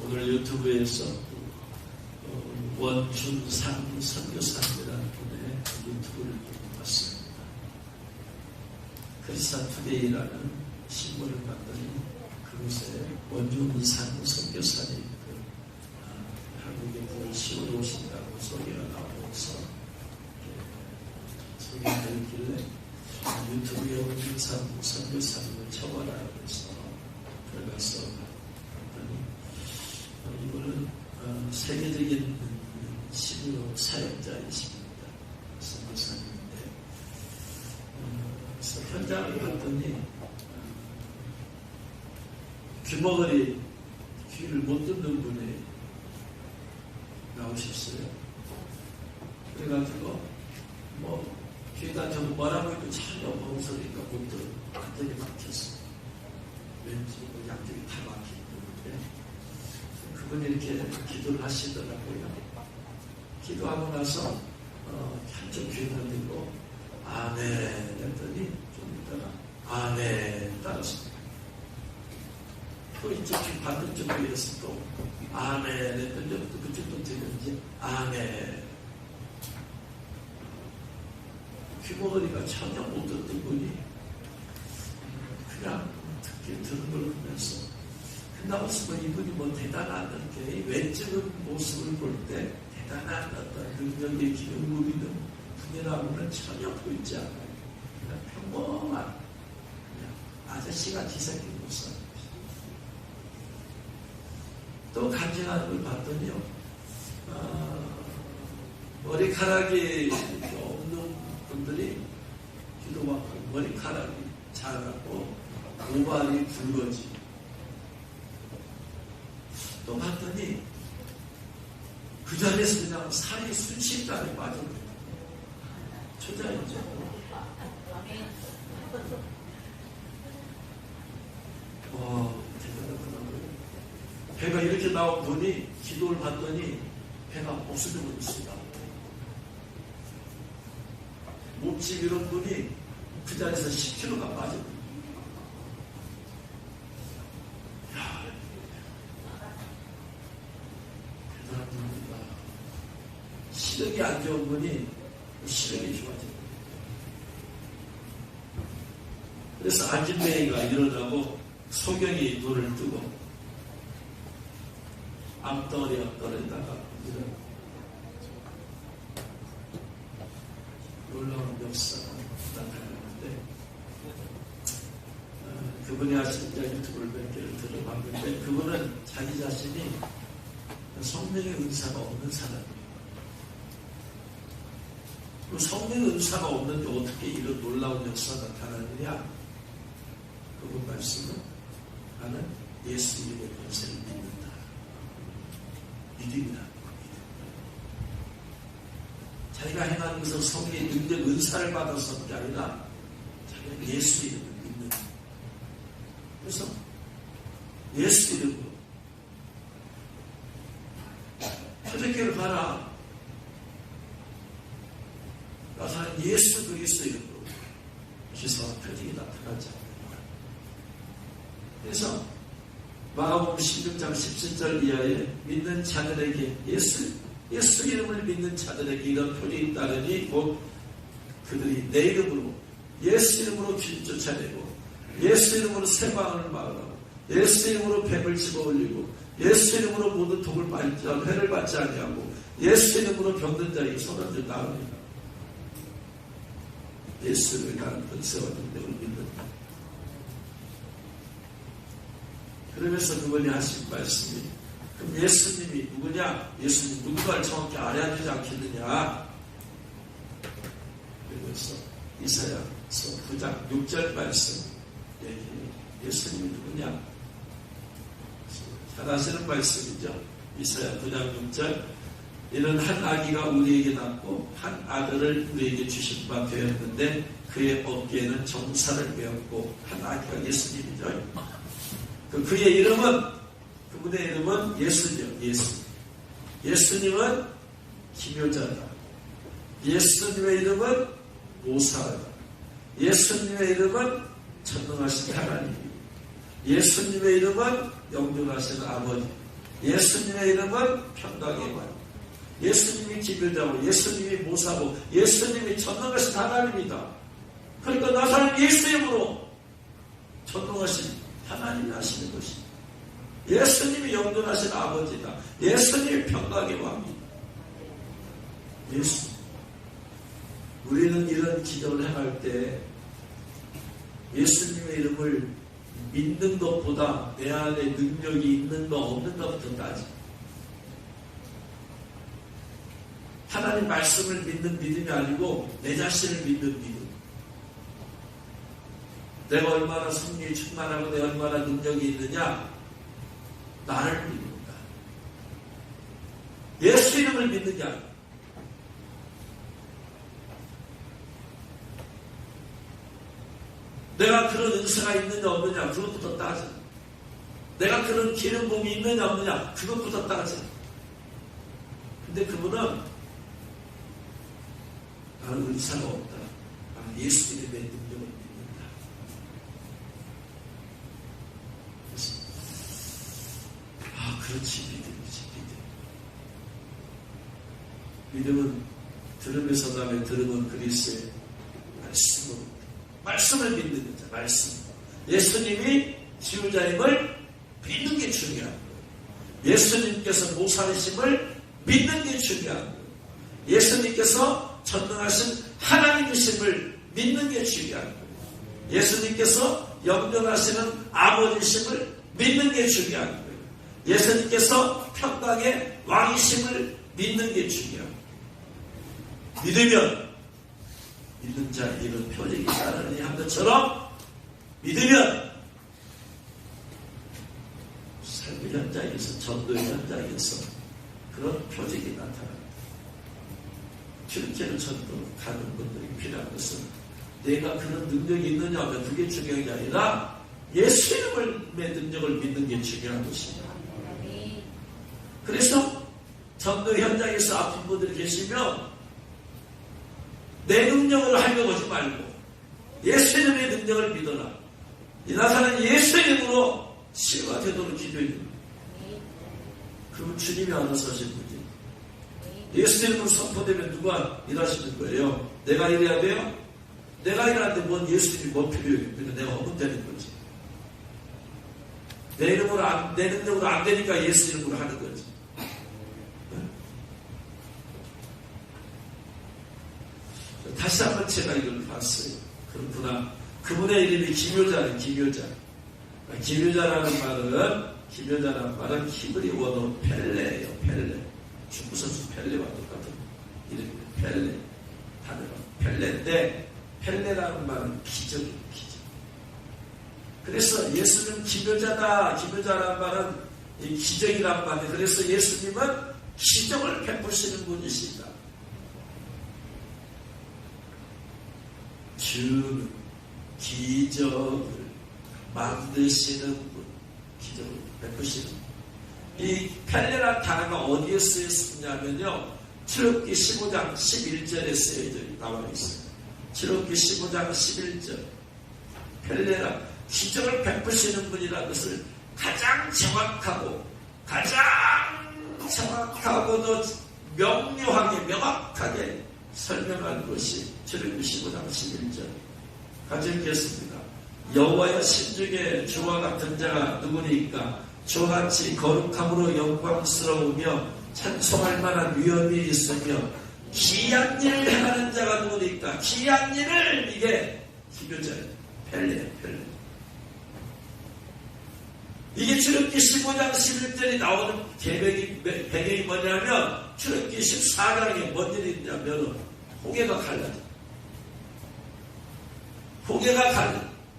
오늘 유튜브에서 원준상 선교사님이라는 분의 유튜브를 봤습니다. 크리스찬 투데이라는 신문을 봤더니 그곳에 원준상 선교사님 한국에 9월 10월에 오신다고 소개가 나오면서 소개가 되길래 유튜브에 원준상 선교사님을 쳐봐라 그래서 들어가서 봤더니 이분은 세계적인 신료 사역자이십니다. 선교사님인데 그래서 현장을 봤더니 귀머거리 귀를 못 듣는 분이 나오셨어요. 그래가지고 귀에다 저 뭐라고 해도 전혀 멍소리가 못 들어 완전히 막혔어. 왠지 양쪽이 다 막히는데 그분이 이렇게 기도를 하시더라고요. 기도하고 나서 한쪽 귀에 돌리고 아멘 했더니 좀 있다가 아멘 따랐습니다. 또 이쪽 귀 반대쪽 귀에서 또 아멘 했더니 또 그쪽도 들리는지 아멘. 귀머거리가 전혀 못 듣던 분이 그냥 듣게 들은 걸 보면서 나와서 이분이 대단한 이렇게 외적인 모습을 볼 때 대단한 어떤 능력의 기능 누리는 분이라고는 전혀 보이지 않아요. 그냥 평범한 그냥 아저씨같이 생긴 모습. 또 간증하는 걸 봤더니요, 머리카락이 없는 분들이 기도받고 머리카락이 자라고 모발이 굵어지고 또 봤더니 그 자리에서 그냥 살이 순식간에 빠져버려요. 초자이죠. 와, 대단하더라고요. 배가 이렇게 나온 분이 기도를 받더니 배가 없어져 버렸습니다. 몸집 이런 분이 그 자리에서 10kg가 빠져버려요. 시력이 안 좋은 분이 시력이 좋아져요. 그래서 안진뱅이가 일어나고 소경이 눈을 뜨고 암덩어리가 떨어지다가 놀라운 역사가 나타나는데 그분이 하신 유튜브를 몇 개를 들어봤는데 그분은 자기 자신이 성령의 은사가 없는 사람이에요. 그 성령의 은사가 없는데 어떻게 이런 놀라운 역사가 나타나느냐? 그분 말씀은 나는 예수 이름의 권세를 믿는다. 믿음이다. 자기가 행하는 것은 성령의 능력 은사를 받아서 게 아니라 자기가 예수 이름을 믿는. 그래서 예수 이름으로 표적기를 봐라. 나사는 예수 그리스도 이름으로 기사와 표적이 나타나지 않는다. 그래서 마가복음 16장 17절 이하에 믿는 자들에게 예수 이름을 믿는 자들에게 이런 표적이 있다더니 곧 그들이 내 이름으로 예수 이름으로 길 쫓아내고 예수 이름으로 세방을 막으라고 예수 이름으로 뱀을 집어올리고 예수 이름으로 모든 독을 받지 해를 받지 아니하고 예수 이름으로 병든 자에게 손을 들 나으리라. 예수를 가는 권세와 능력을 믿는다. 그러면서 그분이 하신 말씀이 그럼 예수님이 누구냐? 예수님 누구를 정확히 알아야 되지 않겠느냐? 그래서 이사야서 9장 6절 말씀 예수님이 누구냐? 잘 아시는 말씀이죠. 이사야 9장 6절 이는 한 아기가 우리에게 낳고 한 아들을 우리에게 주신 바 되었는데 그의 어깨에는 정사를 메었고 한 아기가 예수님이죠. 그의 이름은 그분의 이름은 예수죠. 예수님은 기묘자다. 예수님의 이름은 모사하다. 예수님의 이름은 전능하신 하나님. 예수님의 이름은 영존하신 아버지. 예수님의 이름은 평강의 왕. 예수님이 기별자고, 예수님이 모사고, 예수님이 전능하신 하나님이다. 그러니까 나사렛 예수 이름으로 전능하신 하나님이 하시는 것이다. 예수님이 영존하신 아버지다. 예수님이 평강의 왕이다. 예수. 우리는 이런 기도를 행할 때 예수님의 이름을 믿는 것보다 내 안에 능력이 있는가 없는가부터 따져. 하나님 말씀을 믿는 믿음이 아니고 내 자신을 믿는 믿음. 내가 얼마나 성령이 충만하고 내가 얼마나 능력이 있느냐? 나를 믿는다. 예수 이름을 믿느냐? 내가 그런 은사가 있느냐 없느냐 그것부터 따져. 내가 그런 기름 부음이 있느냐 없느냐 그것부터 따져. 근데 그분은 나는 은사가 없다. 나는 예수 이름의 능력을 믿는다. 그래서 그렇지 믿음이지 믿음. 믿음은 들음에서 다음에 들음은 그리스도의 말씀을 믿는 거죠. 말씀. 예수님이 지우자임을 믿는 게 중요한 거예요. 예수님께서 모사이심을 믿는 게 중요한 거예요. 예수님께서 전능하신 하나님이심을 믿는 게 중요한 거예요. 예수님께서 영존하시는 아버지심을 믿는 게 중요한 거예요. 예수님께서 평강의 왕이심을 믿는 게 중요한 거예요. 믿으면 믿는 자 이런 표적이 따르니 한 것처럼 믿으면 삶의 현장에서 전도의 현장에서 그런 표적이 나타납니다. 실제로 전도 가는 분들이 필요한 것은 내가 그런 능력이 있느냐 하면 그게 중요한 게 아니라 예수 이름의 능력을 믿는 게 중요한 것입니다. 그래서 전도 현장에서 아픈 분들이 계시면 내 능력을 하려고 하지 말고 예수 이름의 능력을 믿어라. 이 나사렛 예수 이름으로 치유가 되도록 기도해 줍니다. 그러면 주님이 알아서 하실 거지. 예수 이름으로 선포되면 누가 일하시는 거예요? 내가 일해야 돼요? 내가 일하는데 뭔 예수 이름이 뭐 필요해요? 그러니까 내가 하면 되는 거지. 내 능력으로 안 되니까 예수 이름으로 하는 거지. 다시 한번 제가 이걸 봤어요. 그렇구나. 그분의 이름이 기묘자는 기묘자. 기묘자라는 말은 히브리 원어로 펠레예요. 펠레. 축구 선수 펠레와 똑같은 이름이에요. 펠레. 단어가 펠레인데 펠레라는 말은 기적이에요. 기적. 그래서 예수님 기묘자다. 기묘자라는 말은 이 기적이란 말이에요. 그래서 예수님은 기적을 베푸시는 분이시다. 주는 기적을 만드시는 분, 기적을 베푸시는 분. 이 펠레란 단어가 어디에 쓰였냐면요, 출애굽기 15장 11절에 쓰여져 나와 있어요. 출애굽기 15장 11절. 펠레라, 기적을 베푸시는 분이라는 것을 가장 정확하고도 명료하게 명확하게 설명한 것이 출애굽기 15장 11절. 같이 읽겠습니다. 여호와여 신중에 주와 같은 자가 누구니까? 저같이 거룩함으로 영광스러우며 찬송할 만한 위엄이 있으며 기이한 일을 행하는 자가 누구니까? 기이한 일을, 이게 기묘자예요. 펠레. 이게 출애굽기 15장 11절이 나오는 배경이 뭐냐면 출애굽기 14장에 뭔 일이 있냐면 홍해가 갈라져.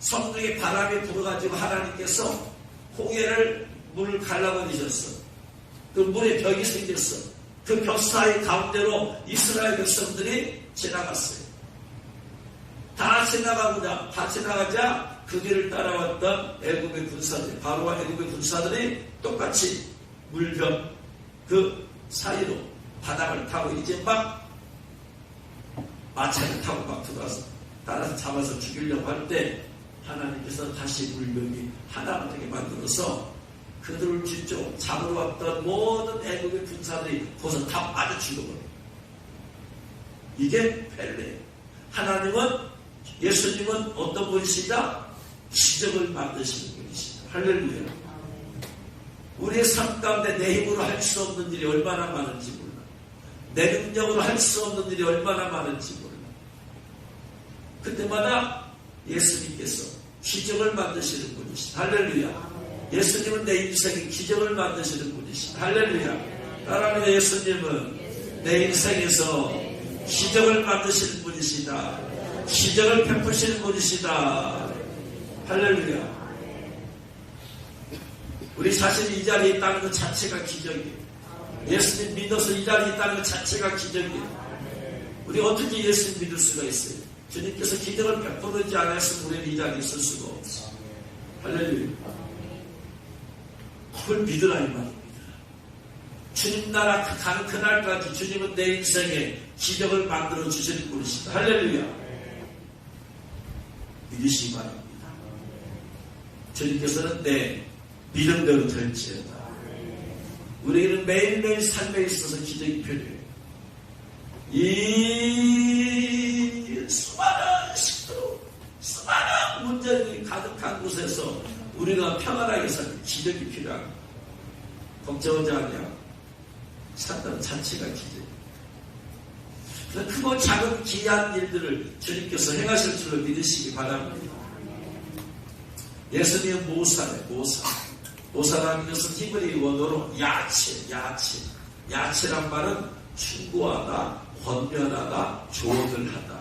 성중에 바람이 불어가지고 하나님께서 홍해를 물을 갈라버리셨어. 그 물에 벽이 생겼어. 그 벽 사이 가운데로 이스라엘 백성들이 지나갔어요. 다 지나가자 그 길을 따라왔던 애굽의 군사들, 바로와 애굽의 군사들이 똑같이 물벽 그 사이로 바닥을 타고 이제 막 마차를 타고 막 들어와서 따라서 잡아서 죽이려고 할 때 하나님께서 다시 물벽이 하나가 되게 만들어서 그들을 뒤쪽 잡으러 왔던 모든 애국의 군사들이 거기서 다 빠져 죽어버려요. 이게 펠레예요. 하나님은, 예수님은 어떤 분이시다? 기적을 만드시는 분이시다. 할렐루야. 우리의 삶 가운데 내 힘으로 할 수 없는 일이 얼마나 많은지 몰라. 내 능력으로 할 수 없는 일이 얼마나 많은지 몰라. 그때마다 예수님께서 기적을 만드시는 분이시다. 할렐루야. 예수님은 내 인생에 기적을 만드시는 분이시다. 할렐루야. 따라하는 예수님은 내 인생에서 기적을 만드시는 분이시다. 기적을 베푸시는 분이시다. 할렐루야. 우리 자신이 이 자리에 있다는 것 자체가 기적이에요. 예수님 믿어서 이 자리에 있다는 것 자체가 기적이에요. 우리 어떻게 예수님 믿을 수가 있어요? 주님께서 기적을 베풀지 않았으면 우리는 이 자리에 있을 수가 없어요. 할렐루야. 그걸 믿으라 이 말입니다. 주님 나라 가는 그날까지 주님은 내 인생에 기적을 만들어 주시는 분이시다. 할렐루야. 믿으시기 바랍니다. 주님께서는 내 믿음대로 될지어다. 우리에게는 매일매일 삶에 있어서 기적이 필요해요. 이 수많은 식도, 수많은 문제들이 가득한 곳에서 우리가 평안하게 사는 기적이 필요합니다. 걱정하지 않냐? 산다는 자체가 기적이에요. 크고 작은 기이한 일들을 주님께서 행하실 줄로 믿으시기 바랍니다. 예수님은 모사래, 모사. 모사라는 것은 히브리 원어로 야채란 말은 충고하다, 권면하다, 조언을 하다.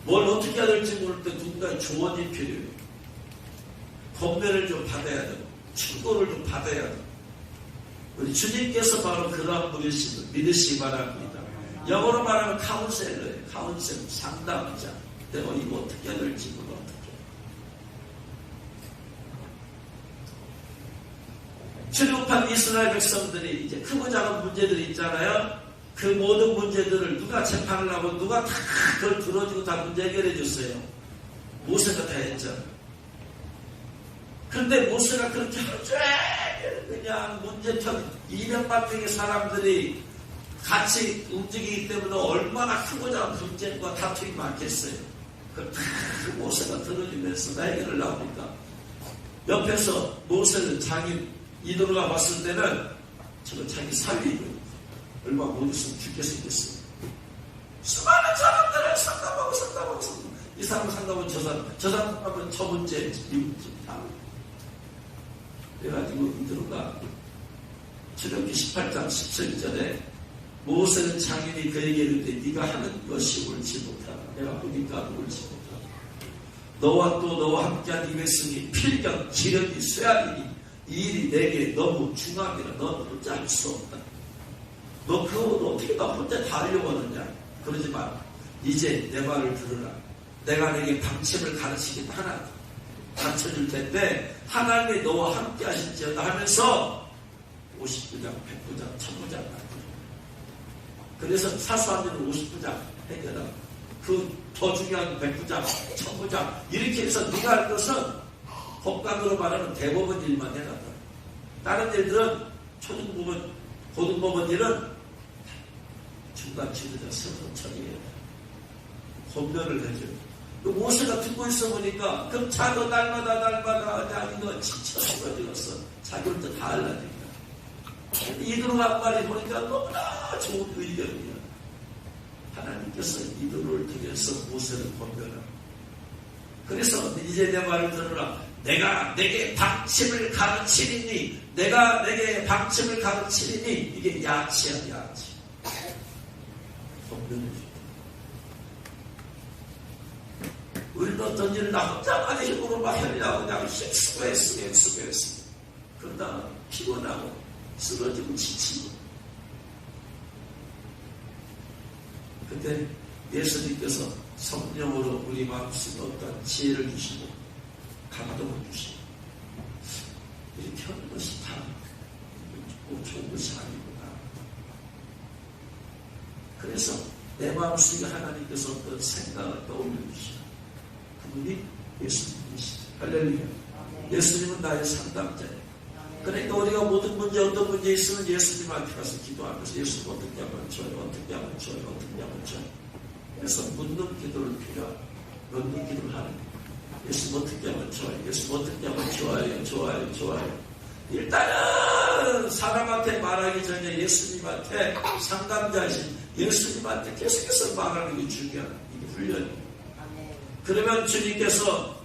뭘 어떻게 해야 될지 모를 때 누군가의 조언이 필요해요. 권면을 좀 받아야 되고, 충고를 좀 받아야 되고. 우리 주님께서 바로 그러한 분이심을 믿으시기 바랍니다. 영어로 말하면 카운셀러예요. 카운셀러, 상담자. 내가 이거 어떻게 해야 될지 몰라. 출애굽한 이스라엘 백성들이 이제 크고 작은 문제들이 있잖아요. 그 모든 문제들을 누가 재판을 하고 누가 다 그걸 들어주고 다 문제 해결해 줬어요. 모세가 다 했죠. 그런데 모세가 그렇게 하루 종일 그냥 문제터 200만 명의 사람들이 같이 움직이기 때문에 얼마나 크고 작은 분쟁과 다툼이 많겠어요. 그걸 다 모세가 들어주면서 해결을 나오니까 옆에서 모세는 자기 이도로가 봤을 때는 저거 자기 사위고 얼마 못 있으면 죽게 생겼어요. 수많은 사람들을 상담하고 이 사람 상담은 저 사람은 저 문제, 이 문제 다. 그래가지고 이도로가 출애굽기 18장 17절에 모세는 장인이 그에게 이르되 네가 하는 것이 옳지 못하다. 내가 보니까 옳지 못하다. 너와 또 너와 함께한 이 백성이 필경, 기력이, 쇠하리니 이 일이 내게 너무 중함이라 너는 혼자 할 수 없다. 너 그거 어떻게 나 혼자 다 하려고 하느냐. 그러지 마. 이제 내 말을 들으라. 내가 내게 방침을 가르치긴 하나 가르쳐줄 텐데 하나님이 너와 함께 하실지어다 하면서 50부장, 100부장, 1000부장 만들어. 그래서 사소한 일은 50부장 해결하고 그 더 중요한 100부장, 1000부장 이렇게 해서 네가 할 것은 법관으로 말하는 대법원 일만 해놨다. 다른 일들은 초중법원, 고등법원 일은 중간 지도자 서서 처리해야 돼. 권면을 해줘요. 그 모세가 듣고 있어 보니까 그럼 자도 날마다 이거 지쳐 쓰러졌어. 자기 혼자 다 할라니까. 이들을 한 말이 보니까 너무나 좋은 의견이야. 하나님께서 이들을 통해서 모세를 권면하고 그래서 이제 내 말을 들으라. 내가 내게 방침을 가르치리니 내가 내게 방침을 가르치리니 이게 야치야 야치. 권면을 줍니다. 우리는 어떤 일을 나 혼자만의 힘으로 막 하려고 그냥 힘쓰고 했으면 그러다 피곤하고 쓰러지고 지치고 그때 예수님께서 성령으로 우리 마음속에 어떤 지혜를 주시고 감동을 주시고 이렇게 하는 것이 다 좋은 것이 아니구나. 그래서 내 마음속에 하나님께서 어떤 생각을 떠올려 주시고 그분이 예수님이시죠. 할렐루야. 예수님은 나의 상담자예요. 그러니까 우리가 모든 문제, 어떤 문제 있으면 예수님한테 가서 기도하면서 예수님 어떻게 하면 좋아요, 어떻게 하면 좋아요, 어떻게 하면 좋아요. 그래서 묻는 기도를 필요하고 묻는 기도를 하는 거예요. 예수님 어떻게 하면 좋아요, 예수님 어떻게 하면 좋아요, 좋아요, 좋아요. 일단은 사람한테 말하기 전에 예수님한테, 상담자이신 예수님한테 계속해서 말하는 게 중요한 이게 훈련이에요. 그러면 주님께서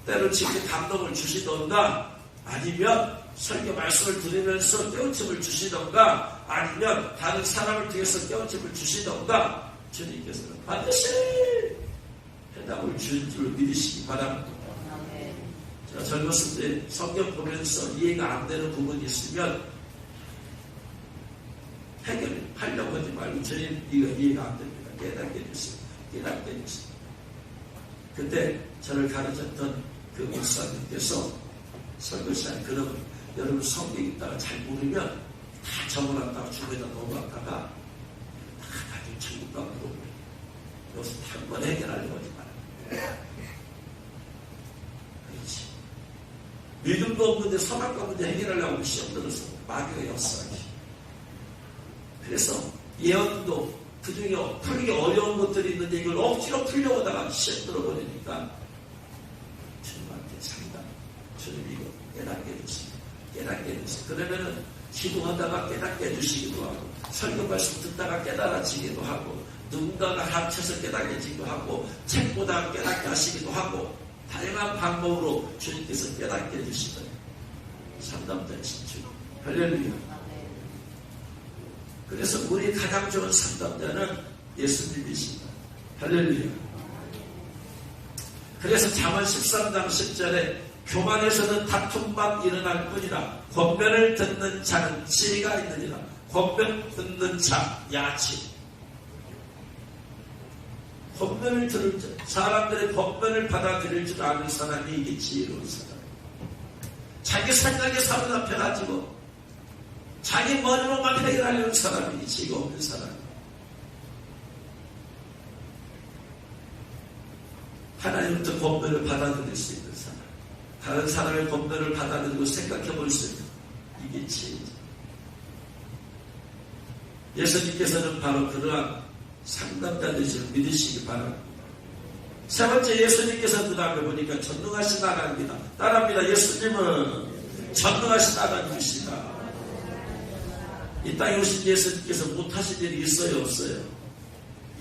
때로치게 감동을 주시던가, 아니면 설교 말씀을 들으면서 깨우침을 주시던가, 아니면 다른 사람을 통해서 깨우침을 주시던가, 주님께서는 반드시 해답을 주는 줄 믿으시기 바랍니다. 제가 젊었을 때 성경 보면서 이해가 안 되는 부분이 있으면 해결하려고 하지 말고, 주님 이거 이해가 안 됩니다. 깨닫게 해주세요. 깨닫게 해주세요. 그때 저를 가르쳤던 그 목사님께서 설교 시간에, 그러면 여러분 성경 읽다가 잘 모르면 다 적어놨다가 주변에다 넘어갔다가 다 나중에 천국 가면 물어보면 여기서 한 번 해결하려고 하지 말아요. 그렇지. 믿음도 없는데 선악과 문제 해결하려고 시험 들어서 마귀가 역사하지. 그래서 예언도 그중에 풀기 어려운 것들이 있는데 이걸 억지로 풀려고 하다가 시험 들어버리니까 주님한테 상담, 주님 이거 깨닫게 해주세요. 깨닫게 해주세요. 그러면은 기도하다가 깨닫게 해주시기도 하고, 설교 말씀 듣다가 깨달아지기도 하고, 누군가가 합쳐서 깨닫게지기도 하고, 책 보다가 깨닫게 하시기도 하고, 다양한 방법으로 주님께서 깨닫게 해주시더니 상담자이신 주님. 할렐루야. 그래서 우리 가장 좋은 상담자는 예수님이십니다. 할렐루야. 그래서 잠언 13장 10절에 교만에서는 다툼만 일어날 뿐이라 권면을 듣는 자는 지혜가 있느니라. 권면 듣는 자, 야치. 권면을 들을 자, 사람들의 권면을 받아들일 줄 아는 사람이 이게 지혜로운 사람. 자기 생각에 사문 앞에 가지고 자기 머리로만 해결하려는 사람이 지혜가 없는 사람이에요. 하나님부터 권면을 받아들일 수 있는 사람, 다른 사람의 권면을 받아들이고 생각해 볼 수 있는, 이게 지혜죠. 예수님께서는 바로 그러한 상담자들을 믿으시기 바랍니다. 세 번째, 예수님께서 그 다음에 보니까 전능하신 하나님이다. 따라합니다. 예수님은 전능하신 하나님이시다. 이 땅에 오신 예수님께서 못하신 일이 있어요, 없어요?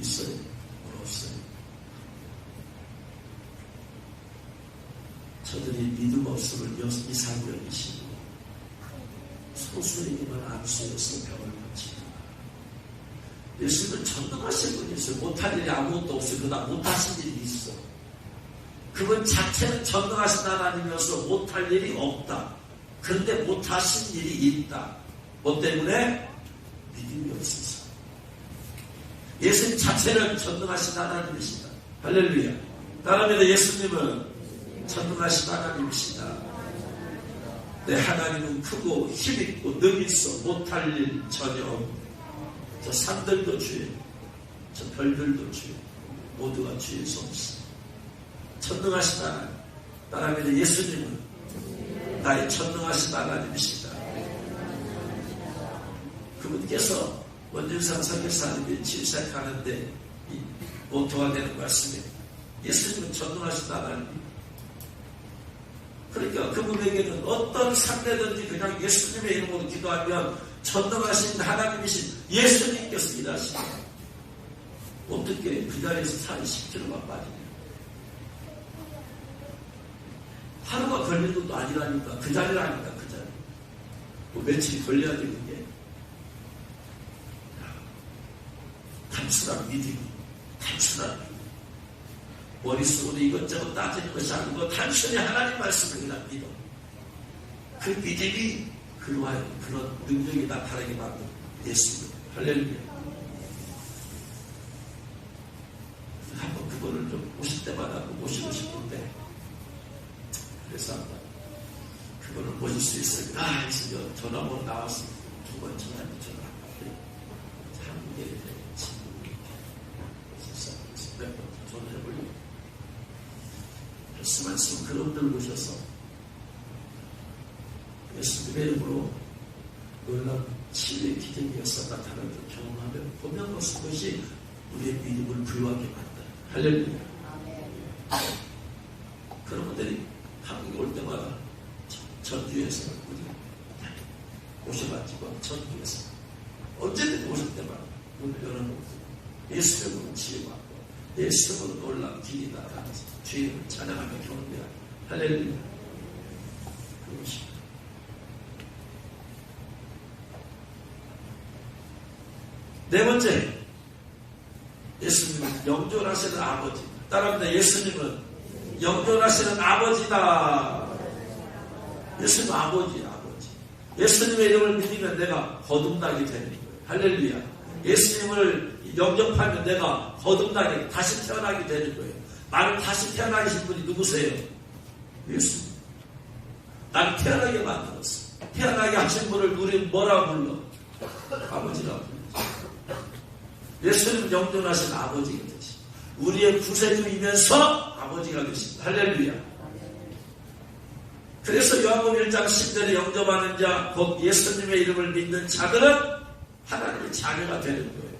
있어요, 없어요? 저들이 믿음 없음을 이상으로 여기시고 소수에게만 안수해서 병을 고치고, 예수님은 전능하신 분이었어요. 못할 일이 아무것도 없어요. 그러나 못하신 일이 있어. 그분 자체는 전능하신 하나님이어서 못할 일이 없다. 그런데 못하신 일이 있다. 뭐 때문에? 믿음이 없어서. 예수님 자체는 전능하신 하나님이시다. 할렐루야. 따라합니다. 예수님은 전능하신 하나님이시다. 내 하나님은 크고 힘있고 능있어 못할 일 전혀 없다. 저 산들도 주예요. 저 별들도 주예요. 모두가 주의 솜씨. 전능하신 하나님. 따라합니다. 예수님은 나의 전능하신 하나님이시다. 그분께서 원진상 설교사님이 질색하는데 이 모토가 되는 말씀이, 예수님은 전능하신 하나님입니다. 그러니까 그분에게는 어떤 상대든지 그냥 예수님의 이름으로 기도하면 전능하신 하나님이신 예수님께서 일하시다. 어떻게 그 자리에서 40kg만 빠지냐. 하루가 걸리는 것도 아니라니까. 그 자리라니까. 그 자리. 뭐 며칠이 걸려야 되는 게. 단순한 믿음이, 단순한 믿음. 머릿속으로 이것저것 따지는 것이 아니고 단순히 하나님 말씀을 그냥 믿어. 그 믿음이 그러한 그런 능력이 나타나게 만든 예수님. 할렐루야. 한번 그거를 좀 오실 때마다 모시고 싶은데, 그래서 한번 그거를 모실 수 있을까 해서 전화번호 나왔습니다. 두 번 전화 왔는데 한국에 친구들이 몇 번 전화해보려고 말씀 그런들 오셔서 예수님의 이름으로 놀라운 치유의 기적이어서 나타나는 경험하며 보면 그것이 우리의 믿음을 부여하게 만다. 할렐루야. 그런 분들이 한국에 올 때마다 전주에서 우리 오셔가지고 전주에서 언제든 오실 때마다 문을 열어놓고 예수님으로 치유받고 예수님으로 놀라운 길이 나타나서 주님을 찬양하며 경험해야 할렐루야. 그것입니다. 네 번째, 예수님은 영존하시는 아버지. 따라합니다. 예수님은 영존하시는 아버지다. 예수님은 아버지야, 아버지. 예수님의 이름을 믿으면 내가 거듭나게 되는 거예요. 할렐루야. 예수님을 영접하면 내가 거듭나게, 다시 태어나게 되는 거예요. 나를 다시 태어나게 하신 분이 누구세요? 예수님. 나를 태어나게 만들었어. 태어나게 하신 분을 우리 뭐라 불러? 아버지라고 불러. 예수님은 영존하신 아버지가 되시. 우리의 구세주이면서 아버지가 되십니다. 할렐루야. 그래서 요한복음 1장 10절에 영접하는 자, 곧 예수님의 이름을 믿는 자들은 하나님의 자녀가 되는 거예요.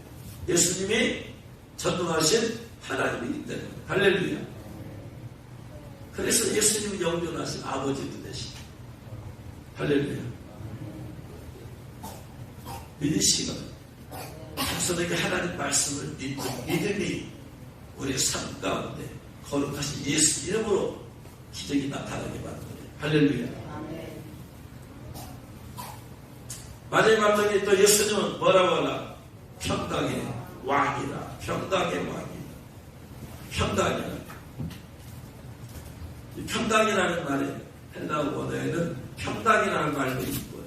예수님이 전능하신 하나님이기 때문에. 할렐루야. 그래서 예수님은 영존하신 아버지도 되십니다. 할렐루야. 믿으시거든. 단순하게 하나님 말씀을 믿는 믿음이 우리의 삶 가운데 거룩하신 예수 이름으로 기적이 나타나게 만드는 할렐루야. 마지막에 또 예수님은 뭐라고 하나? 평강의 왕이라. 평강의 왕이라. 평강이라. 평강이라는 말이 헬라어 원어에는 평강이라는 말도 있고요.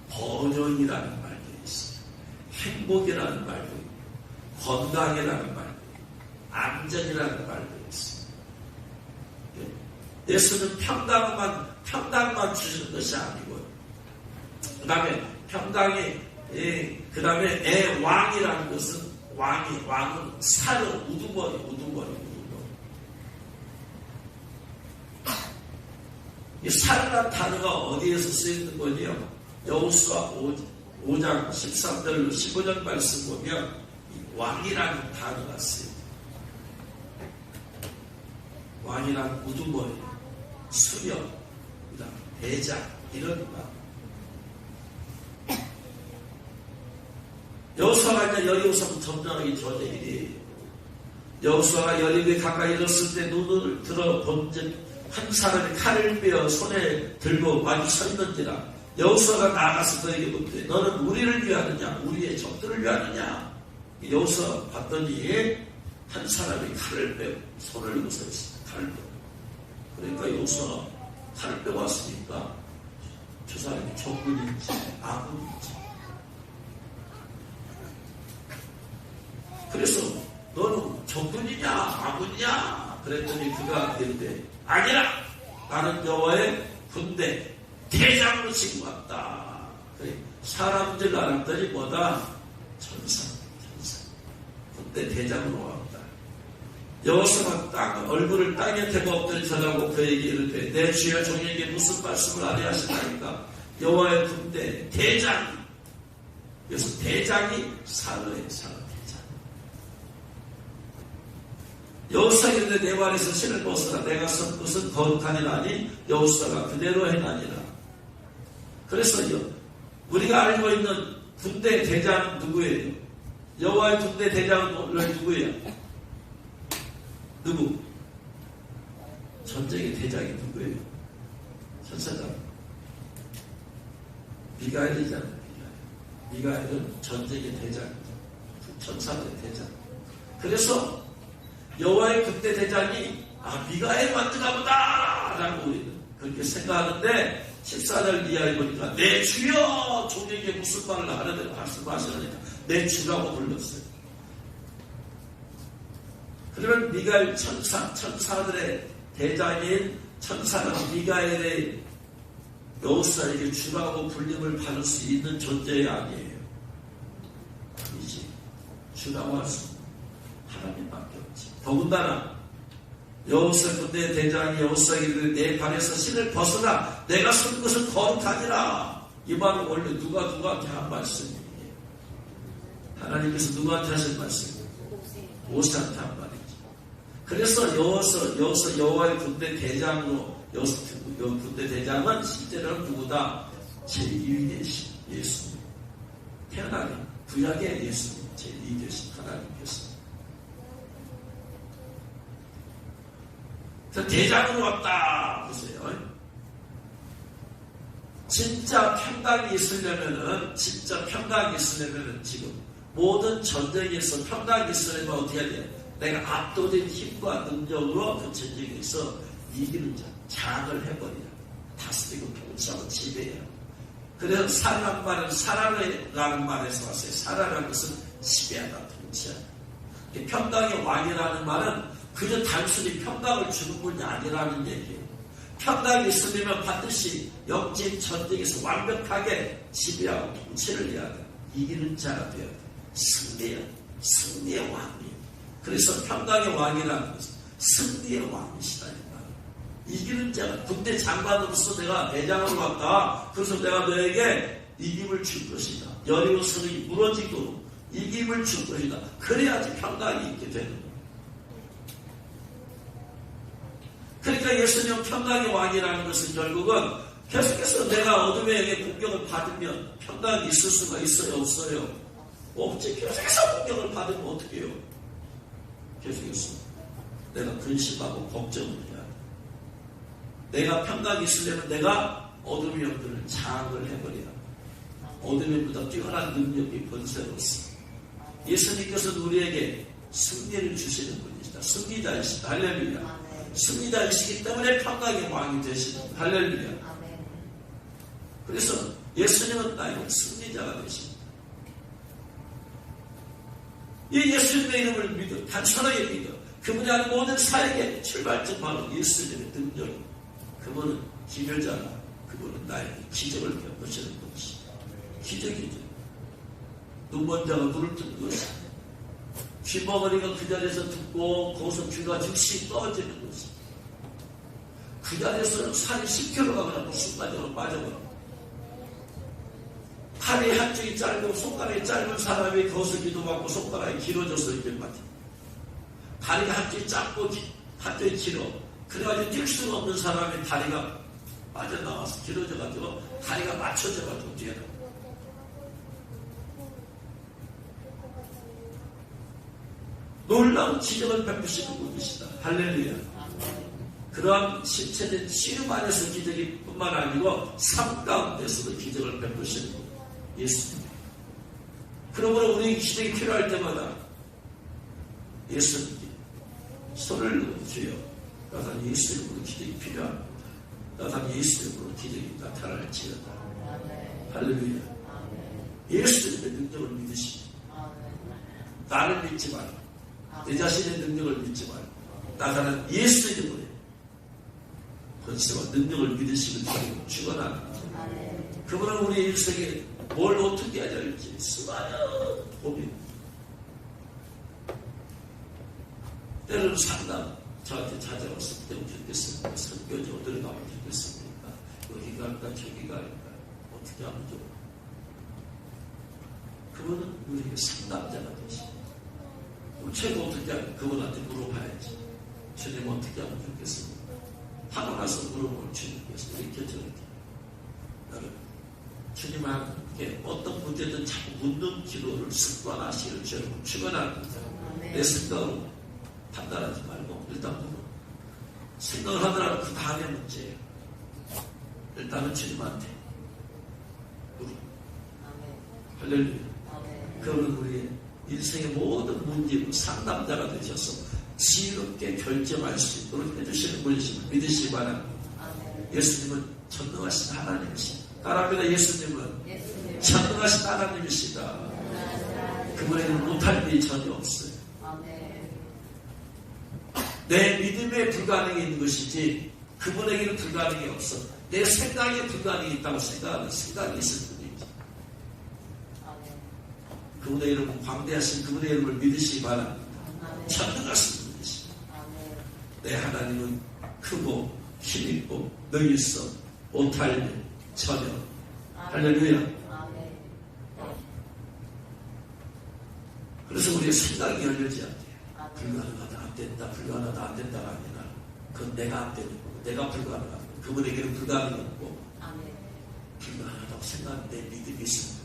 번영이라는 말도 있어요. 행복이라는 말도 있고, 건강이라는 말도 있고, 안전이라는 말도 있어요. 예수는 평강만 주시는 것이 아니고요. 그 다음에 평강이, 그 다음에 애 왕이라는 것은 왕은 살은 우두머리. 이 살이라는 단어가 어디에서 쓰이는 거냐? 여호수아 5장 13절로 15절 말씀 보면 왕이라는 단어가 쓰여요. 왕이란 우두머리, 수령, 그다음 대장 이런 말. 여호수아가 이제 여리고성 점령하기 전에 일이에요. 여호수아가 여리고에 가까이 이뤘을 때 눈을 들어 본즉 한 사람이 칼을 빼어 손에 들고 마주 서 있는지라. 여호수아가 나가서 그에게 묻되 너는 우리를 위하느냐 우리의 적들을 위하느냐. 여호수아 봤더니 한 사람이 칼을 빼고 손을 들고 서 있습니다. 칼을 빼고. 그러니까 여호수아가 칼을 빼고 왔으니까 저 사람이 적군인지 아군인지. 그래서 너는 적군이냐 아군이냐 그랬더니 그가 이르되 아니라 나는 여호와의 군대 대장으로 지금 왔다. 사람들 알았더니 뭐다? 천사. 군대 대장으로 왔다. 여호수아가 얼굴을 땅에 대고 엎드려 절하고 그에게 이르되 내 주여 종에게 무슨 말씀을 하려 하시나이까. 여호와의 군대 대장. 그래서 대장이 사르의 사르 대장. 여호수아가 이르되 내 발에서 신을 벗으라. 내가 쓴 것은 거룩하니라니 여호수아가 그대로 행하니라. 그래서 우리가 알고 있는 군대 대장은 누구예요? 여호와의 군대 대장은 누구예요? 누구? 전쟁의 대장이 누구예요? 천사장. 미가엘이잖아요. 미가엘은 전쟁의 대장입니다. 천사들의 대장. 그래서 여호와의 군대 대장이 미가엘 만드나 보다 라고 우리는 그렇게 생각하는데 14절 이하에 보니까 내 주여 종에게 무슨 말을 하려고 말씀하시느냐 내 주라고 불렀어요. 그러면 미가엘 천사들의 대장인 천사는 미가엘의 여호수아에게 주라고 불림을 받을 수 있는 존재가 아니에요. 아니지. 주라고 할 수 있는 하나님밖에 없지. 더군다나 여호사 군대 대장이 여호사에게 이르되 내 발에서 신을 벗으라. 내가 쓴 것은 거룩하니라. 이 말은 원래 누구한테 한 말씀이에요. 하나님께서 누구한테 하신 말씀이에요? 모세한테 한 말이죠. 그래서 여호와의 군대 대장으로 군대 대장은 실제로는 누구다? 제2위되신 예수님. 태어나기 구약의 예수님, 제2위되신 하나님께서. 대장으로 왔다 보세요. 진짜 평강이 있으려면은 지금 모든 전쟁에서 평강이 있으려면 어떻게 해야 돼? 내가 압도된 힘과 능력으로 그 전쟁에서 이기는 자, 장을 해버려야 다스리고 통치하고 지배해야. 그래서 사랑이라는 말에서 왔어요. 사랑이라는 것은 지배하다, 통치하다. 평강의 왕이라는 말은 그저 단순히 평강을 주는 분이 아니라는 얘기예요. 평강이 있으면 반드시 영적 전쟁에서 완벽하게 지배하고 통치를 해야 돼. 이기는 자가 되어야 돼. 승리의 왕이에요. 그래서 평강의 왕이라는 것은 승리의 왕이시다. 이기는 자가, 군대 장관으로서 내가 대장으로 왔다. 그래서 내가 너에게 이김을 줄 것이다. 여리고 성이 무너지고 이김을 줄 것이다. 그래야지 평강이 있게 되는 거예요. 그러니까 예수님 평강의 왕이라는 것은 결국은 계속해서 내가 어둠의 영의 공격을 받으면 평강이 있을 수가 있어요? 없어요? 없지. 계속해서 공격을 받으면 어떻게 해요? 계속해서 내가 근심하고 걱정을 해야 돼. 내가 평강이 있으려면 내가 어둠의 영들을 장악을 해버려야 돼. 어둠의 보다 뛰어난 능력이 번세로서 예수님께서는 우리에게 승리를 주시는 분이시다. 승리자이시다. 할렐루야. 승리자이시기 때문에 평강의 왕이 되시는 할렐루야. 그래서 예수님은 나의 승리자가 되십니다. 이 예수님의 이름을 믿어 단순하게 믿어 그분이 하는 모든 사역의 출발점 바로 예수님의 능력. 그분은 기별자라. 그분은 나에게 기적을 베푸시는 분이시. 기적이죠. 눈먼 자가 눈을 뜬 것이, 귀머거리가 그 자리에서 듣고 거기서 귀가 즉시 떠지는 것이, 그 자리에서 살이 10kg가 그냥 순간적으로 빠져버려. 팔이 한쪽이 짧고 손가락이 짧은 사람이 거기서 기도받고 손가락이 길어져서 이렇게 맞아. 다리가 한쪽이 짧고 한쪽이 길어. 그래가지고 뛸 수가 없는 사람이 다리가 빠져나와서 길어져가지고 다리가 맞춰져가지고 뒤에 나와. 놀라운 기적을 베푸시는 분이시다. 할렐루야. 그러한 신체된 치유 안에서 기적이 뿐만 아니고 삶 가운데서도 기적을 베푸시는 분. 예수님. 그러므로 우리 기적이 필요할 때마다 예수님께 손을 넣어 주여. 나단 예수 이름으로 기적이 필요합니다. 나단 예수 이름으로 기적이 나타날지어다. 할렐루야. 예수 이름의 능력을 믿으시오. 나를 믿지 말고 내 자신의 능력을 믿지 말고 나가는 예수 이름으로 권세와 능력을 믿으시는 자리로 축원합니다. 그분은 우리 일생에 뭘 어떻게 해야 할지 수많은 고민, 때로는 상담 저한테 찾아왔을 때 어떻겠습니까? 선교지 어디로 가면 좋겠습니까? 여기 갈까 저기 갈까 어떻게 하면 좋을까? 그분은 우리에게 상담자가 되시고 최고 어떻게 하면 그분한테 물어봐야지. 주님 어떻게 하면 좋겠습니까? 하고 나서 물어보면 주님께서 이렇게 저렇게. 여러분, 주님한테 어떤 문제든 자꾸 묻는 기도를 습관하시기를 저는 축원합니다. 내 생각으로 판단하지 말고 일단 물어. 생각을 하더라도 그 다음에 문제예요. 일단은 주님한테 물어. 할렐루야. 그러면 우리의 인생의 모든 문제로 상담자가 되셔서 지혜롭게 결정할 수 있도록 해주시는 분이심을 믿으시기 바랍니다. 예수님은 전능하신 하나님이시다. 따라합니다. 예수님은 전능하신 하나님이시다. 그분에게는 못할 일이 전혀 없어요. 내 믿음에 불가능이 있는 것이지 그분에게는 불가능이 없어. 내 생각에 불가능이 있다고 생각하는 생각이 있을 뿐이죠. 그분의 이름은 광대하신 그분의 이름을 믿으시기 바랍니다. 전능하신 분이시다. 내 내 하나님은 크고 힘있고 능있어 못할 일 전혀. 할렐루야. 그래서 우리의 생각이 열리지 않대요. 불가능하다, 안 된다, 불가능하다, 안 된다가 아니라 그건 내가 안 되는 거고 내가 불가능한 거고 그분에게는 불가능하고 불가능하다고 생각하는 내 믿음이 있습니다.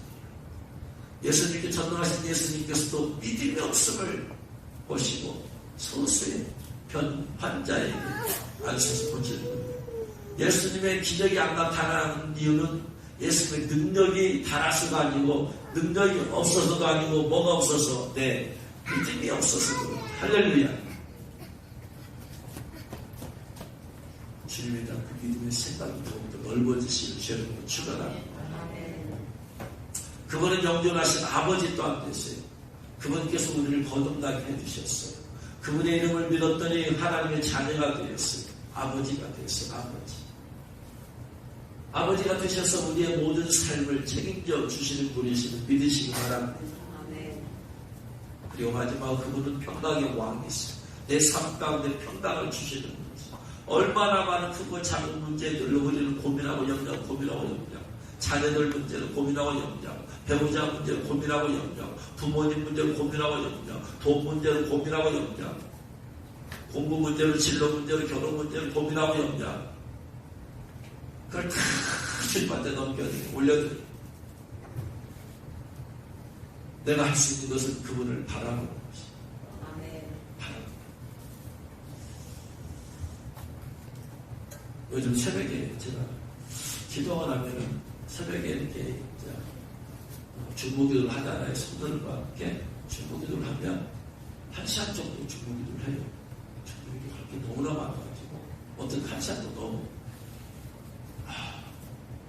예수님께 전능하신 예수님께서도 믿음이 없음을 보시고 소수의 환자에게 안수해서 고치는 겁니다. 예수님의 기적이 안 나타나는 이유는 예수님의 능력이 달아서가 아니고 능력이 없어서도 아니고 뭐가 없어서 내 믿음이 없어서 그렇습니다. 할렐루야. 주님에 대한 그 믿음의 생각이 더욱더 넓어지시는 주님을 축원합니다. 그분은 영존하신 아버지 또한 되세요. 그분께서 우리를 거듭나게 해주셨어요. 그분의 이름을 믿었더니 하나님의 자녀가 되었어요. 아버지가 되었어요. 아버지가 되셔서 우리의 모든 삶을 책임져 주시는 분이시는 믿으시기 바랍니다. 그리고 마지막으로 그분은 평강의 왕이시죠. 내 삶 가운데 평강을 주시는 분이시죠. 얼마나 많은 크고 작은 문제들로 우리는 고민하고 염려, 자녀들 문제를 고민하고 염려, 배우자 문제를 고민하고 염려, 부모님 문제를 고민하고 염려, 돈 문제를 고민하고 염려, 공부 문제를, 진로 문제를, 결혼 문제를 고민하고 염려. 그걸 다 주님한테 넘겨드리고 올려드리고 내가 할 수 있는 것은 그분을 바라보는 것입니다. 요즘 새벽에 제가 기도가 나면은 새벽에 이렇게 중보기도를 하잖아요. 성도들과 함께 중보기도를 하면 1시간 정도 중보기도를 해요. 중보기도가 할 게 너무나 많아가지고 어떤 1시간도 너무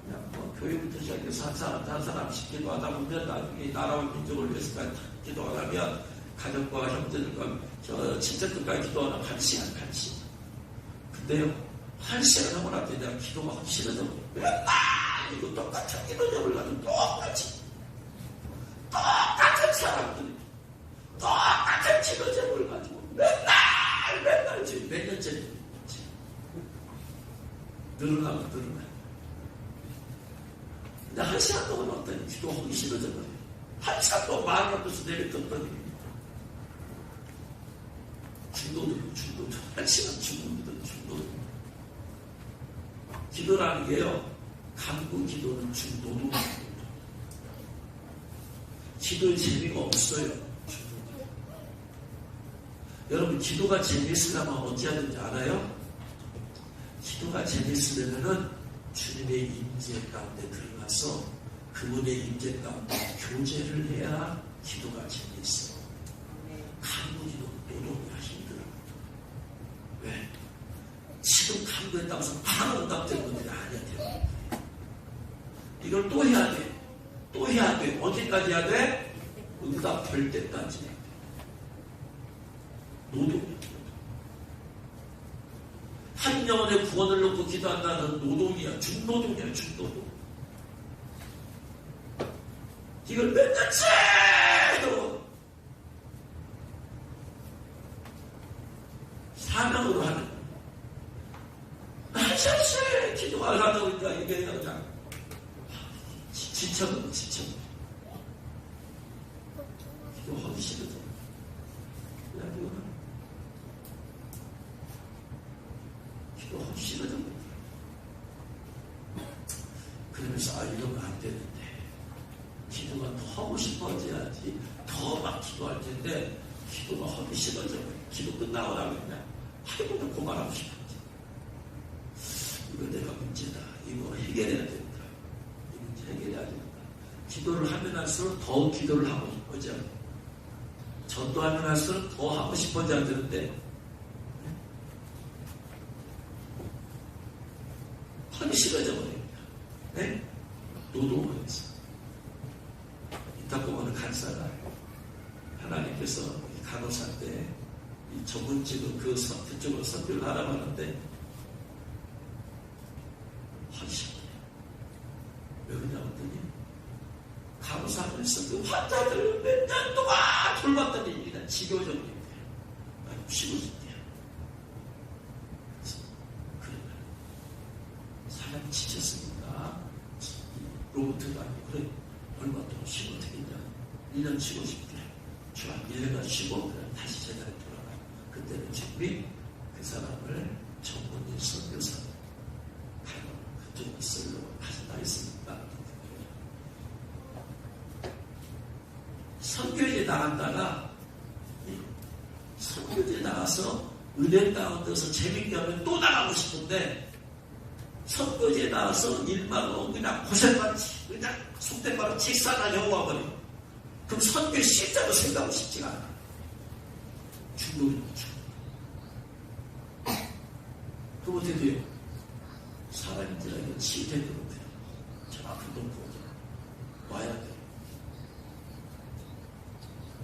그냥 교회부터 시작해서 한 사람씩 기도하다 보면 나중에 나라와 민족을 위해서까지 기도하려면 가족과 형제들과 친척들까지 기도하면 1시간. 근데요 1시간 하고 나서 내가 기도가 하기 싫어져. 맨날 이거 똑같은 기도 제목을 가지고 똑같은 사람들이 똑같은 기도 제목을 가지고 맨날 지금 몇 년째 늘어나고 근데 1시간 동안 왔더니 기도하기 싫어져 버려요. 1시간 동안 마음 앞에서 내뱉었더니 중도들 1시간 중도들 기도라는 게요 간구 기도는 중도도 기도의 재미가 없어요. 여러분 기도가 재미있으려면 어찌하든지 알아요? 기도가 재미있으려면은 주님의 임재 가운데 들어가서 그분의 임재 가운데 교제를 해야 기도가 재미있어요. 간구 기도는 노동이야 힘들어. 왜? 지금 간구했다고 해서 바로 응답되는 것들이 아니야. 이걸 또 해야 돼. 언제까지 해야 돼? 응답될 때까지. 노동이야. 한 영혼의 구원을 놓고 기도한다는 노동이야. 중노동이야. 이걸 몇 년째 해도 사명으로 하는 한시간씩 기도를 하다 보니까 이게 그냥 지쳐버려. 기도하기 싫어져. 그냥 기도하기 싫어져. 그러면서 이러면 안 되는데 기도가 더 하고 싶어져야지 더 막 기도할 텐데 기도가 하기 싫어져. 기도 끝나고 나면 그냥 하루도 그만하고 싶어져. 이거 내가 문제다. 이거 해결해야 된다. 이 문제 해결해야 된다. 기도를 하면 할수록 더 기도를 하고 싶어져. 전도하면 할수록 더 하고 싶어져야 되는데 하기 싫어져 버립니다. 네? 노동하면서 이따 보면 간사가 하나님께서 간호사인데 이 전문직은 그쪽으로 선교를 하라고 하는데 하기 싫어요. 왜 그러냐 했더니 간호사하면서 그 환자들을 몇 년 동안 돌봤더니 그냥 지겨워져 버립니다. 쉬고 싶대요. 로봇가 아니고 그래 얼마 동안 쉬고 어떻게 했냐 1년 쉬고 싶대. 주한 1년간 쉬고 그냥 다시 제자리에 돌아가. 그때는 주님이 그 사람을 전문의 선교사 바로 그쪽을 쓰려고 하신다 했습니다. 선교지에 나갔다가 선교지에 나가서 은혜 가운데서 재밌게 하면 또 나가고 싶은데 선교지에 나가서 일만 그냥 고생받지 그냥 속된 말로 직사나 영화버려. 그럼 선교의 실자로 생각하고 싶지가 않아. 중독인 거죠. 그럼 어떻게 돼요? 사람들에게 실패되는 거예요. 저 아픈 돈 보자. 와야 돼.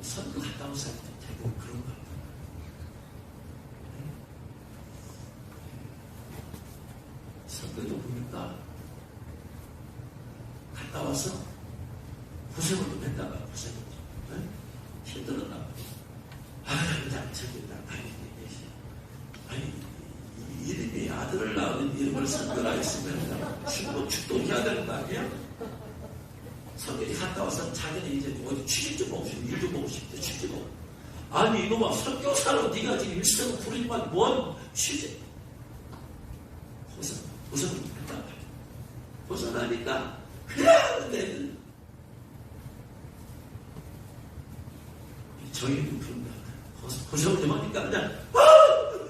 선교 갔다 온 사람들 대부분 그런 거 같아요. 선교도 보니까 갔다 와서 고생을 좀 했다가 고생을 좀 힘들었나 그냥 저기 아니 이름이 아들을 낳은 이름을 선교라 했으면 축도해야 되는 거 아니야? 선교지 갔다 와서 자기는 이제 어디 취직 좀 보고 싶고 일 좀 보고 싶대. 취직 보고 아니 이놈아 선교사로 네가 지금 일생을 부리지만 뭔 취직 고생을 했단 말이야. 고생하니까 그냥 내 저희도 그런 거 같아요. 고생을 좀 하니까 그냥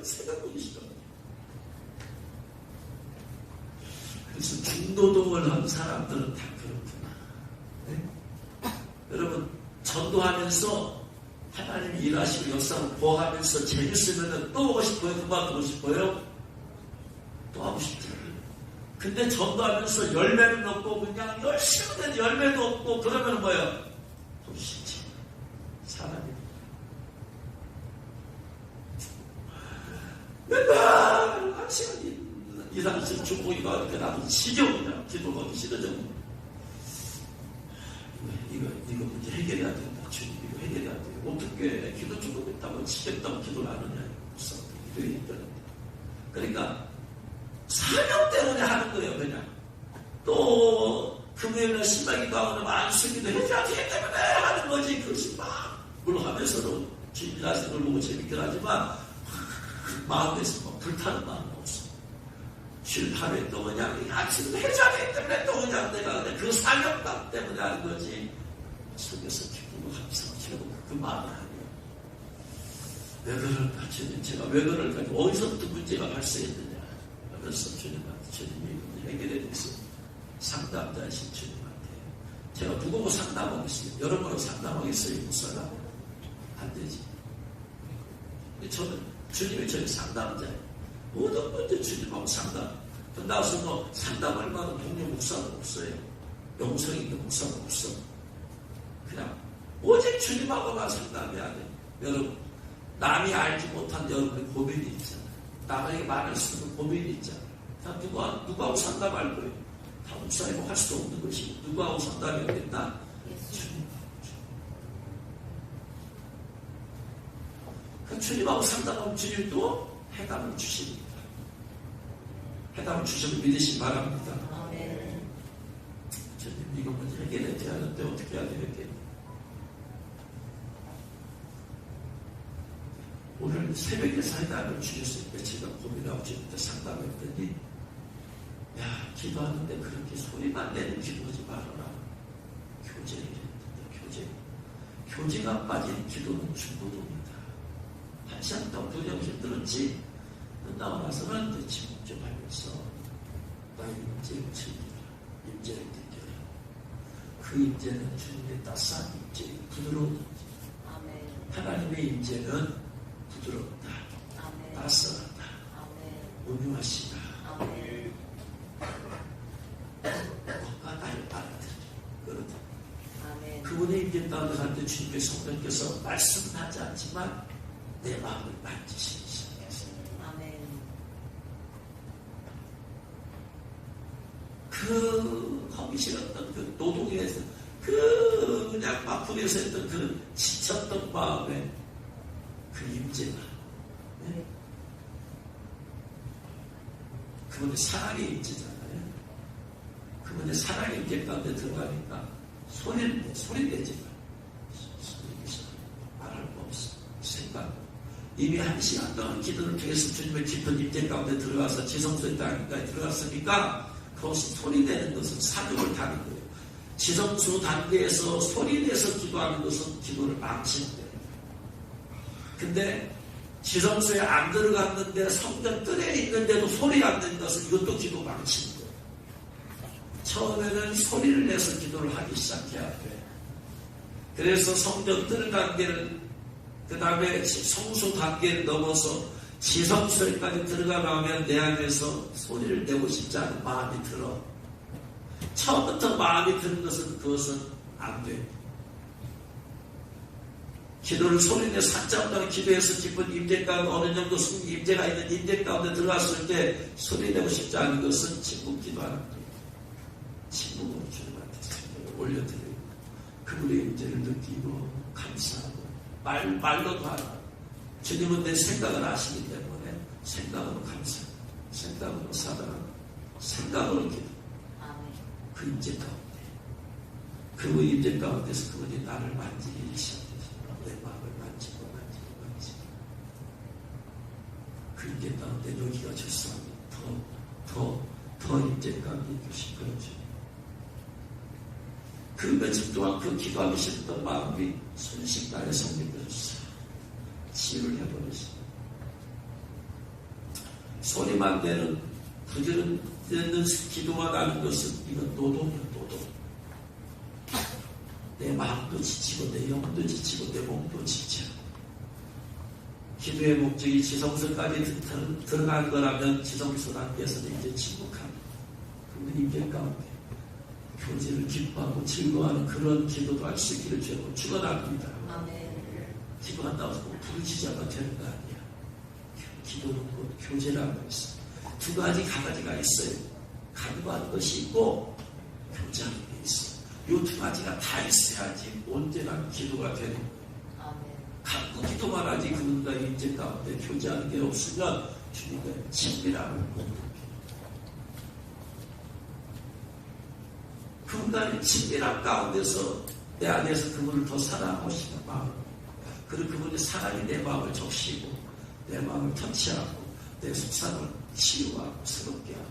생각보기 싫어. 그래서 중노동을 한 사람들은 다 그렇구나. 네? 여러분 전도하면서 하나님 일하시고 역사를 보호하면서 재밌으면 또 하고 싶어요? 그만두고 싶어요? 또 하고 싶잖아요. 근데 전도하면서 열매는 없고 그냥 열심히 된 열매도 없고 그러면 뭐예요? 또 싫지. 사람이 맨날 한 시간 이상씩 주보기가 이렇게 나도 지겨워. 그냥 기도 거기 싫어져. 이거 문제 해결해야 된다. 주님 이거 해결해야 돼. 어떻게 기도 주고 있다고 지겹다고 기도를 안 하냐. 무슨 기도에 힘들다. 그러니까 사명 때문에 하는 거예요. 그냥 또 금요일날 신방기도 하고 안수기도 해줘야 되기 때문에 하는 거지. 그것이 막 물론 하면서도 주님 하시는 걸 보고 재밌긴 하지만 마음에서 뭐 불타는 마음은 없어. 쉴 하루에 또 그냥 아침도 해줘야 되기 때문에 또 그냥 내가 그 사명감 때문에 하는 거지. 속에서 기쁘고 감사하고 그 마음은 아니에요. 왜 그럴까? 주님 제가 왜 그럴까? 어디서부터 문제가 발생했느냐? 그래서 주님한테 주님이 해결해 주세요. 상담자이신 주님한테 제가 누구고 상담하겠어요? 여러분하고 상담하겠어요? 목사가? 안 되지. 저는 주님이 저희 상담자예요. 모든 문제 주님하고 상담. 나와서 뭐 상담할 만한 동료 목사는 없어요. 영성 있는 목사는 없어. 그냥 오직 주님하고만 상담해야 돼. 여러분 남이 알지 못한 여러분의 고민이 있잖아요. 남에게 말할 수 있는 고민이 있잖아요. 다 누구하고 상담할 거예요. 다 목사님하고 할 수 없는 것이 누구하고 상담해야 된다? 주님하고 상담하면 주님도 해답을 주십니다. 해답을 주시면 믿으시기 바랍니다. 아멘. 주님 이거 먼저 해결해야 하는데 어떻게 해야 되겠게? 오늘 새벽에서 해답을 주셨으니까 제가 고민하고 주님한테 상담했더니 기도하는데 그렇게 소리만 내는 기도하지 말아라. 교제를 했는데 교제가 빠진 기도는 중도도입니다. 한 시간 동안 두려움이 들었지. 끝나고 나서는 이제 지목점하면서 나의 임재를 즐기라. 임재를 느껴라. 그 임재는 주님의 따스한 임재, 부드러운 임재. 하나님의 임재는 부드럽다. 아멘. 따스하다. 온유하시다. 나를 받아들여. 그렇다. 그분의 임재 가운데 갈 때 주님의 성령께서 말씀하지 않지만 내 마음을 만지시기 시작했어요. 그 하기 싫었던 그 노동에서 그냥 바쁘게서 했던 그 지쳤던 마음에 그 임재가 그분의 사랑의 임재잖아요. 그분의 사랑의 임재 가운데 들어가니까 소리 내지 마. 말할 거 없어. 생각. 이미 1시간 동안 기도를 통해서 주님의 깊은 임재 가운데 들어가서 지성소의 단계까지 들어갔으니까 그것은 소리 내는 것은 사명을 다는 거예요. 지성소 단계에서 소리 내서 기도하는 것은 기도를 망치는 거예요. 근데 지성소에 안 들어갔는데 성전 뜰에 있는데도 소리 안 내는 것은 이것도 기도 망치는 거예요. 처음에는 소리를 내서 기도를 하기 시작해야 돼. 그래서 성전 뜰 단계를 그 다음에 성소 단계를 넘어서 지성소에까지 들어가 나오면 내 안에서 소리를 내고 싶지 않은 마음이 들어. 처음부터 마음이 드는 것은 그것은 안 돼. 기도를 소리내 산자마다 기도해서 깊은 임재 가운데 어느 정도 임재가 있는 임재 가운데 들어갔을 때 소리내고 싶지 않은 것은 침묵 기도하는 거예요. 침묵으로 주님한테 생명을 올려드리고 그분의 임재를 느끼고 감사하고 말로도 하라. 주님은 내 생각을 아시기 때문에 생각으로 감사하고 생각으로 사랑하고 생각으로 기도. 그 임재 가운데 그 임재 가운데서 그분이 나를 만지기 시작해서 내 마음을 만지고 그 임재 가운데 여기가 절사하고 더 임재 가운데 주신 거죠. 그 며칠 동안 그 기도하기 싫었던 마음이 순식간에 성립되었어요. 치유를 해버렸어요. 소리만 내는 부지런 되는 기도만 하는 것은 이건 노동이야, 노동. 내 마음도 지치고 내 영도 지치고 내 몸도 지쳐. 기도의 목적이 지성소까지 들어간 거라면 지성소 단계에서는 이제 침묵하는 그분 임재 가운데 교제를 기뻐하고 즐거워하는 그런 기도도 할 수 있기를 주고 축원합니다. 기도한다고 해서 부르짖어도 되는 거 아니야. 기도는 곧 교제라는 거 있어. 두 가지 가지가 있어요. 간구하는 것이 있고 교제하는 게 있어. 이 두 가지가 다 있어야지 온전한 기도가 되는 거예요. 간구 기도만 하지 그분과의 임재 가운데 교제하는 게 없으면 주님과의 친밀함을 못 느껴요. 그분과의 친밀함 가운데서 내 안에서 그분을 더 사랑하고 싶은 마음, 그리고 그분의 사랑이 내 마음을 적시고 내 마음을 터치하고 내 속상을 치유하고 새롭게 하고,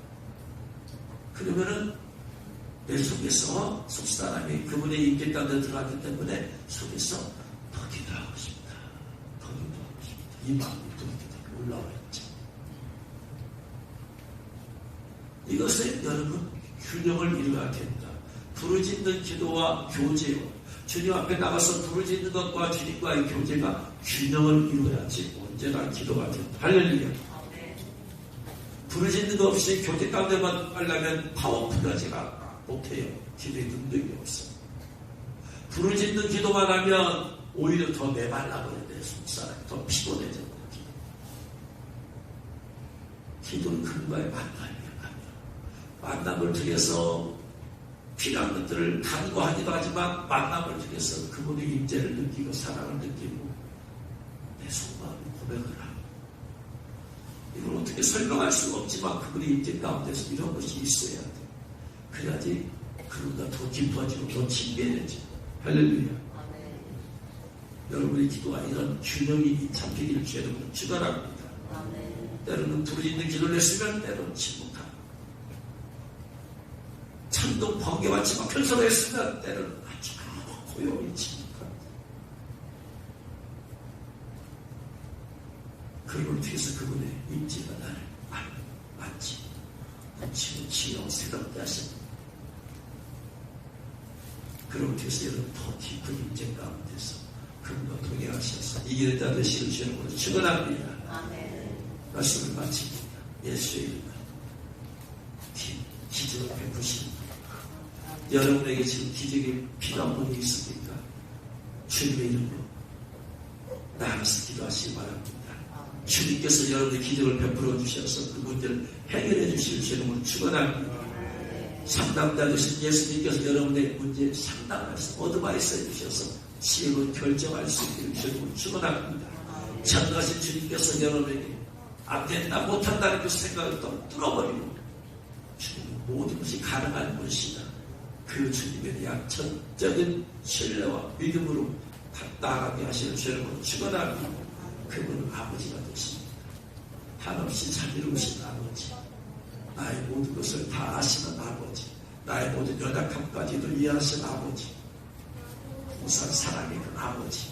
그러면은 내 속에서 속사람이 그분의 임재 가운데 들어갔기 때문에 속에서 더 기도하고 싶다, 더 기도하고 싶다, 이 마음이 더 기도하고 올라와 있죠. 이것은 여러분 균형을 이루어야 된다. 부르짖는 기도와 교제와 주님 앞에 나가서 부르짖는 것과 주님과의 교제가 균형을 이루어야지 온전한 기도가 된다. 할렐루야. 부르짖는 것 없이 교제 가운데만 하려면 파워풀하지가 못해요. 기도의 능력이 없어. 부르짖는 기도만 하면 오히려 더 메말라버려. 내 속사람이 더 피곤해져. 기도는 그분과의 만남이야. 만남을 통해서 필요한 것들을 간구하기도 하지만 만남을 통해서 그분의 임재를 느끼고 사랑을 느끼고 내 속마음을 고백을 하고, 이걸 어떻게 설명할 수가 없지만 그분의 임재 가운데서 이런 것이 있어야 돼. 그래야지 그분과 더 깊어지고 더 친밀해지고. 할렐루야. 여러분의 기도가 이런 균형이 잡히기를 주여러분 축원합니다. 때로는 부르짖는 기도를 했으면 때로는 침묵하고, 천둥 번개와 치고 편서로 했으면 때로는 아주 고요히 침묵합니다. 그걸 통해서 그분의 임재가 나를 만지고 붙이고 치유하고 새롭게 하십니다. 그걸 통해서 여러분 더 깊은 임재 가운데서 그분과 동행하셔서 이기는 자 되시는 주님으로 축원합니다. 말씀을 마칩니다. 예수의 이름으로 기적을 베푸십니다. 여러분에게 지금 기적이 필요한 분이 있습니까? 주님의 이름으로 나가서 기도하시기 바랍니다. 주님께서 여러분의 기적을 베풀어 주셔서 그 문제를 해결해 주실 주님을 축원합니다. 상담자 되신 예수님께서 여러분의 문제에 상담해서 어드바이스 해주셔서 지혜로 결정할 수 있기를 주님을 축원합니다. 전능하신 주님께서 여러분에게 안 된다 못한다는 그 생각을 또 뚫어버리고 주님은 모든 것이 가능한 분이시다. 그 주님에 대한 전적인 신뢰와 믿음으로 나아가게 하시는 주님을 축원합니다. 그분은 아버지가 되십니다. 한없이 자비로우신 아버지, 나의 모든 것을 다 아시는 아버지, 나의 모든 연약함까지도 이해하시는 아버지, 우선 사랑의 그 아버지,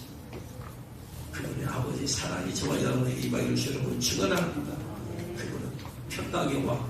그분의 아버지의 사랑이 저와 여러분에게 임하기를 주님을 축원합니다. 그분은 평강의 왕,